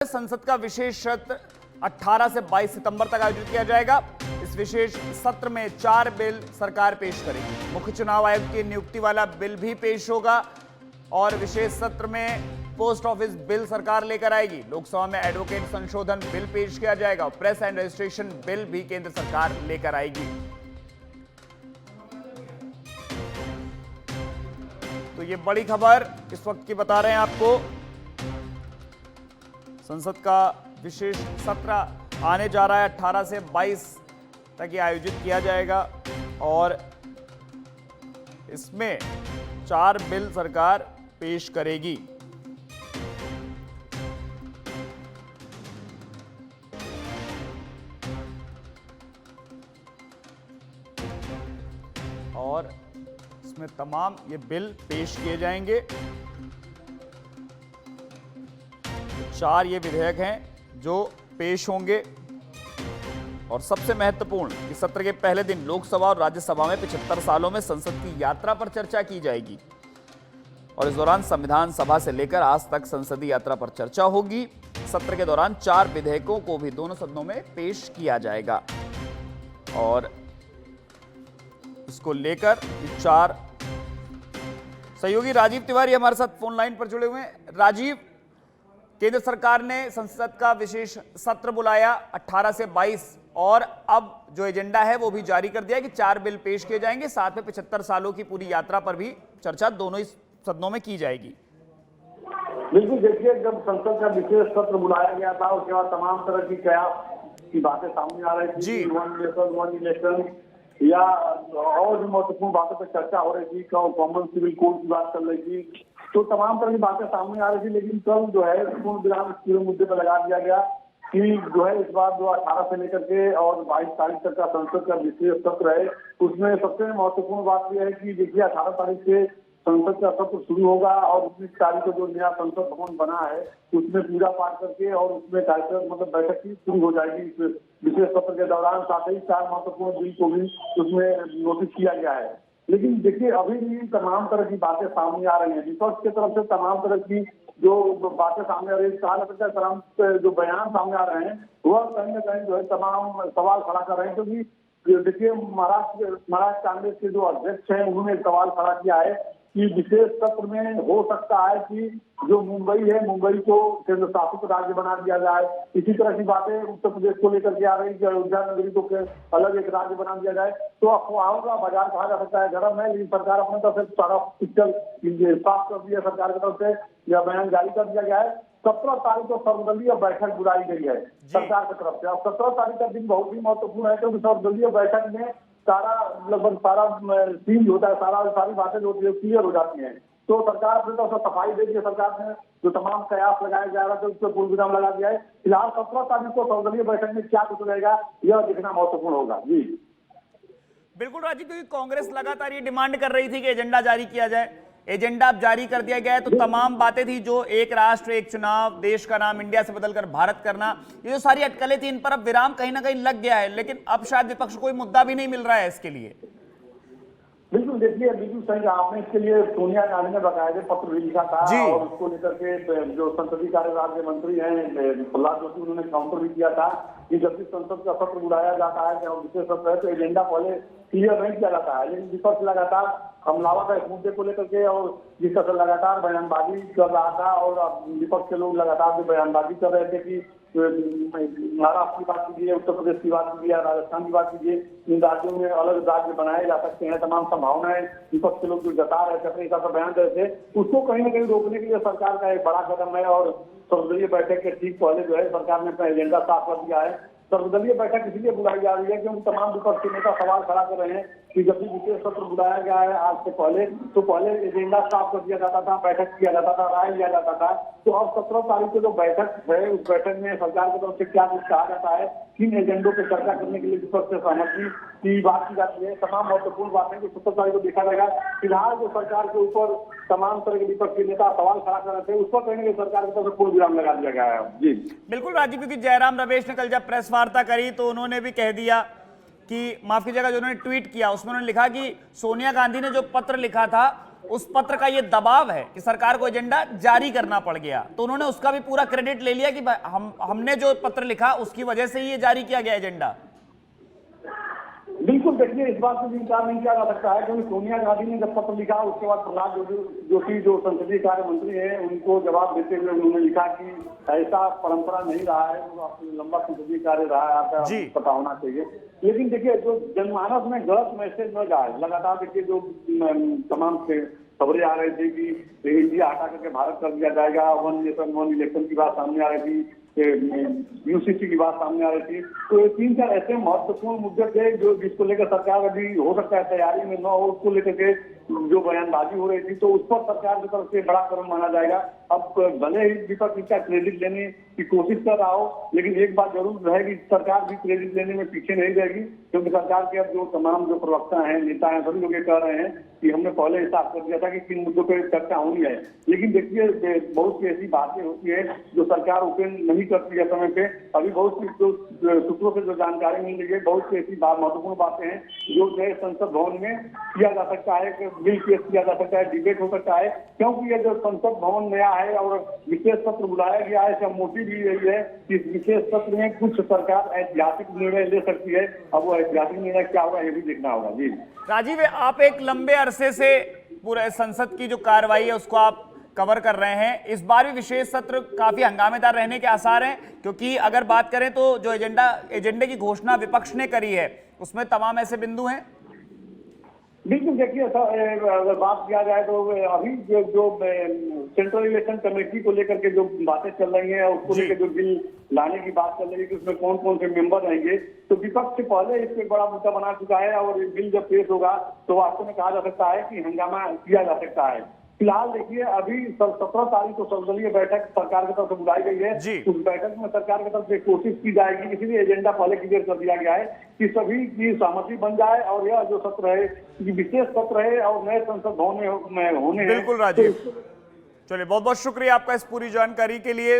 संसद का विशेष सत्र 18 से 22 सितंबर तक आयोजित किया जाएगा। इस विशेष सत्र में 4 बिल सरकार पेश करेगी। मुख्य चुनाव आयुक्त की नियुक्ति वाला बिल भी पेश होगा और विशेष सत्र में पोस्ट ऑफिस बिल सरकार लेकर आएगी। लोकसभा में एडवोकेट संशोधन बिल पेश किया जाएगा और प्रेस एंड रजिस्ट्रेशन बिल भी केंद्र सरकार लेकर आएगी। तो ये बड़ी खबर इस वक्त की बता रहे हैं आपको। संसद का विशेष सत्र आने जा रहा है, 18 से 22 तक ये आयोजित किया जाएगा और इसमें 4 बिल सरकार पेश करेगी। और इसमें तमाम ये बिल पेश किए जाएंगे। 4 ये विधेयक हैं जो पेश होंगे और सबसे महत्वपूर्ण कि सत्र के पहले दिन लोकसभा और राज्यसभा में 75 सालों में संसद की यात्रा पर चर्चा की जाएगी और इस दौरान संविधान सभा से लेकर आज तक संसदीय यात्रा पर चर्चा होगी। सत्र के दौरान 4 विधेयकों को भी दोनों सदनों में पेश किया जाएगा और इसको लेकर 4 सहयोगी राजीव तिवारी हमारे साथ फोन लाइन पर जुड़े हुए हैं। राजीव, केंद्र सरकार ने संसद का विशेष सत्र बुलाया 18 से 22 और अब जो एजेंडा है वो भी जारी कर दिया है कि 4 बिल पेश किए जाएंगे। साथ में 75 सालों की पूरी यात्रा पर भी चर्चा दोनों ही सदनों में की जाएगी। बिल्कुल, देखिए, जब संसद का विशेष सत्र बुलाया गया था उसके बाद तमाम तरह की कयास की बातें सामने आ रही थी। वन नेशन वन इलेक्शन या और भी महत्वपूर्ण बातों पर चर्चा हो रही थी। कॉमन सिविल कोड की बात चल रही थी, तो तमाम तरह की बातें सामने आ रही थी। लेकिन कल जो है पूर्ण विराम इस पूरे मुद्दे पर लगा दिया गया कि जो है इस बार जो 18 से लेकर के और 22 तारीख तक का संसद का विशेष सत्र है, उसमें सबसे महत्वपूर्ण बात यह है कि देखिए 18 तारीख से संसद का सत्र शुरू होगा और 19 तारीख को जो नया संसद भवन बना है उसमें पूजा पाठ करके और उसमें कार्यक्रम मतलब बैठक की शुरू हो जाएगी इस विशेष सत्र के दौरान। साथ ही 4 महत्वपूर्ण बिल को भी उसमें नोटिस किया गया है। लेकिन देखिए, अभी भी तमाम तरह की बातें सामने आ रही हैं। विपक्ष की तरफ से तमाम तरह की जो बातें सामने आ रही है, तमाम जो बयान सामने आ रहे हैं वह कहीं ना कहीं जो है तमाम सवाल खड़ा कर रहे हैं। क्योंकि देखिए, महाराष्ट्र कांग्रेस के जो अध्यक्ष हैं उन्होंने सवाल खड़ा किया है कि विशेष सत्र में हो सकता है कि जो मुंबई है, मुंबई को केंद्र शासित राज्य बना दिया जाए। इसी तरह की बातें उत्तर प्रदेश को लेकर के आ रही कि अयोध्या नगरी को अलग एक राज्य बना दिया जाए। तो अफवाहों का बाजार कहा जा सकता है गर्म है, लेकिन सरकार अपने तरफ से सारा पिक्चर साफ कर दिया। सरकार की तरफ से यह बयान जारी कर दिया गया है। 17 तारीख को सर्वदलीय बैठक बुलाई गई है सरकार की तरफ से। और 17 तारीख का दिन बहुत ही महत्वपूर्ण है क्योंकि सर्वदलीय बैठक में सारा लगभग सारा चीज होता है, सारी बातें जो क्लियर हो जाती हैं। तो सरकार अपनी तरफ से सफाई दे दी है। सरकार ने जो तमाम कयास लगाए जा रहा था उस पर पूर्ण विराम लगा दिया है। फिलहाल 17 तारीख को सर्वदलीय बैठक में क्या कुछ रहेगा यह देखना महत्वपूर्ण होगा। जी बिल्कुल राजीव, क्योंकि कांग्रेस लगातार ये डिमांड कर रही थी कि एजेंडा जारी किया जाए। एजेंडा अब जारी कर दिया गया है तो तमाम बातें थी जो एक राष्ट्र एक चुनाव, देश का नाम इंडिया से बदलकर भारत करना, ये जो सारी अटकलें थी इन पर अब विराम कहीं ना कहीं लग गया है। लेकिन अब शायद विपक्ष को कोई मुद्दा भी नहीं मिल रहा है इसके लिए। बिल्कुल, देखिए, बिल्कुल सही कहा आपने। इसके लिए सोनिया गांधी ने बकायदे पत्र भी लिखा था और उसको लेकर के जो संसदीय कार्य राज्य मंत्री हैं प्रहलाद जोशी, उन्होंने काउंटर भी किया था कि जब भी संसद का सत्र बुलाया जाता है और विशेष सत्र है तो एजेंडा पहले क्लियर नहीं किया जाता है। लेकिन विपक्ष लगातार हमलावर था इस मुद्दे को लेकर के और जिसका लगातार बयानबाजी कर रहा था और विपक्ष के लोग लगातार बयानबाजी कर रहे थे कि महाराष्ट्र की बात कीजिए, उत्तर प्रदेश की बात कीजिए, राजस्थान की बात कीजिए, इन राज्यों में अलग राज्य बनाए जा सकते हैं। तमाम संभावनाएं विपक्ष के लोग जो जता रहे थे, अपने बयान दे रहे थे, उसको कहीं ना कहीं रोकने के लिए सरकार का एक बड़ा कदम है। और सर्वदलीय बैठक के ठीक पहले जो है सरकार ने अपना एजेंडा साफ कर दिया है। सर्वदलीय बैठक इसलिए बुलाई जा रही है क्योंकि तमाम विपक्ष के नेता सवाल खड़ा कर रहे हैं कि जब भी विशेष सत्र बुलाया गया है आज से पहले तो पहले एजेंडा साफ कर दिया जाता था, बैठक किया जाता था, राय लिया जाता था। तो अब 17 तारीख को जो बैठक है उस बैठक में सरकार की तरफ से क्या कुछ कहा जाता है, किन एजेंडों पर चर्चा करने के लिए विपक्ष से सहमति की बात की जाती है, तमाम महत्वपूर्ण बातें जो 17 तारीख को देखा जाएगा। फिलहाल जो सरकार के ऊपर तमाम तरह के विपक्ष के नेता सवाल खड़ा कर रहे थे उस पर कहीं ना कहीं सरकार की तरफ से पूर्ण विराम लगा दिया गया है। जी बिल्कुल राजीव, क्योंकि जयराम रमेश ने कल जब प्रेस वार्ता करी तो उन्होंने भी कह दिया कि माफ कीजिएगा, जो उन्होंने ट्वीट किया उसमें उन्होंने लिखा कि सोनिया गांधी ने जो पत्र लिखा था उस पत्र का ये दबाव है कि सरकार को एजेंडा जारी करना पड़ गया, तो उन्होंने उसका भी पूरा क्रेडिट ले लिया कि हमने जो पत्र लिखा उसकी वजह से ही ये जारी किया गया एजेंडा। बिल्कुल, देखिए इस बात से भी इंकार नहीं किया जा सकता है क्योंकि सोनिया गांधी ने जब पत्र लिखा उसके बाद प्रहलाद जोशी जो संसदीय कार्य मंत्री हैं उनको जवाब देते हुए उन्होंने लिखा कि ऐसा परंपरा नहीं रहा है, वो लंबा संसदीय कार्य रहा है, आपका पता होना चाहिए। लेकिन देखिए जो जनमानस में गलत मैसेज न जाए, लगातार देखिए जो तमाम खबरें आ रही थी कि इंडिया हटा करके भारत कर दिया जाएगा, वन नेशन वन इलेक्शन की बात सामने आ रही थी, यूसीसी की बात सामने आ रही थी, तो ये 3-4 ऐसे महत्वपूर्ण मुद्दे थे जो जिसको लेकर सरकार अभी हो सकता है तैयारी में न हो, उसको लेकर के जो बयानबाजी हो रही थी, तो उस पर सरकार की तरफ से बड़ा कदम माना जाएगा। अब भले ही विपक्ष इसका क्रेडिट लेने की कोशिश कर रहा हो, लेकिन एक बात जरूर रहेगी, सरकार भी क्रेडिट लेने में पीछे नहीं रहेगी, क्योंकि सरकार के अब जो तमाम जो प्रवक्ता हैं, नेता हैं, सभी लोग ये कह रहे हैं कि हमने पहले हिसाब कर दिया था कि किन मुद्दों पर चर्चा होनी है। लेकिन देखिए बहुत सी ऐसी बातें होती है जो सरकार ओपन नहीं करती है समय पे। अभी बहुत सी जो सूत्रों से जो जानकारी मिल रही है, बहुत सी ऐसी महत्वपूर्ण बातें हैं जो नए संसद भवन में किया जा सकता है, बिल पेश किया जा सकता है, डिबेट हो सकता है, क्योंकि ये जो संसद भवन नया है और विशेष सत्र बुलाया गया है, इसका मोटिव भी यही है कि इस विशेष सत्र में कुछ सरकार ऐतिहासिक निर्णय ले सकती है। अब वो ऐतिहासिक निर्णय क्या होगा ये भी देखना होगा। जी राजीव, आप एक लंबे अरसे से पूरे संसद की जो कार्रवाई है उसको आप कवर कर रहे हैं, इस बार भी विशेष सत्र काफी हंगामेदार रहने के आसार हैं, क्योंकि अगर बात करें तो जो एजेंडे की घोषणा विपक्ष ने करी है उसमें तमाम ऐसे बिंदु हैं। बिल्कुल, देखिए अगर बात किया जाए तो अभी जो सेंट्रल इलेक्शन कमेटी को लेकर के जो बातें चल रही हैं, उसको लेकर जो बिल लाने की बात चल रही है कि उसमें कौन कौन से मेंबर रहेंगे, तो विपक्ष से पहले इस पर बड़ा मुद्दा बना चुका है और बिल जब पेश होगा तो वास्तव में कहा जा सकता है कि हंगामा किया जा सकता है। फिलहाल देखिए अभी 17 तारीख को सर्वदलीय बैठक सरकार की तरफ से बुलाई गई है, उस बैठक में सरकार की तरफ से कोशिश की जाएगी, इसीलिए एजेंडा पहले क्लियर कर दिया गया है कि सभी की सहमति बन जाए और यह जो सत्र है विशेष सत्र है और नए संसद भवन में होने हैं। बिल्कुल राजीव, चलिए बहुत बहुत शुक्रिया आपका इस पूरी जानकारी के लिए।